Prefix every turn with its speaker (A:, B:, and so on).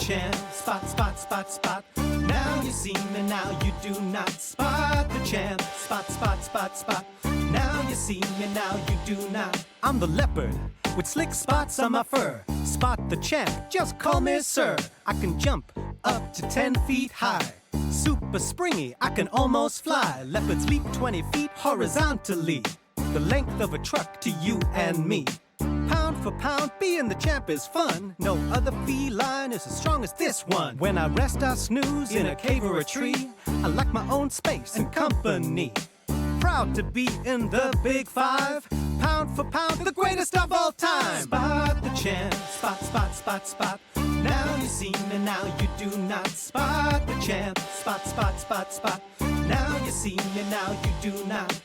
A: champ. Spot, spot, spot, spot. Now you see me, now you do not spot the champ. Spot, spot, spot, spot. Now you see me, now you do not. I'm the leopard with slick spots on my fur. Spot the champ, just call me sir. I can jump up to 10 feet high. Super springy, I can almost fly. Leopards leap 20 feet horizontally, the length of a truck to you and me. Pound for pound, being the champ is fun. No other feline is as strong as this one. When I rest, I snooze in a cave or a tree. I like my own space and company. Proud to be in the big five. Pound for pound, the greatest of all time. Spot the champ, spot, spot, spot, spot. Now you see me, now you do not spot the champ. Spot, spot, spot, spot. Now you see me, now you do not.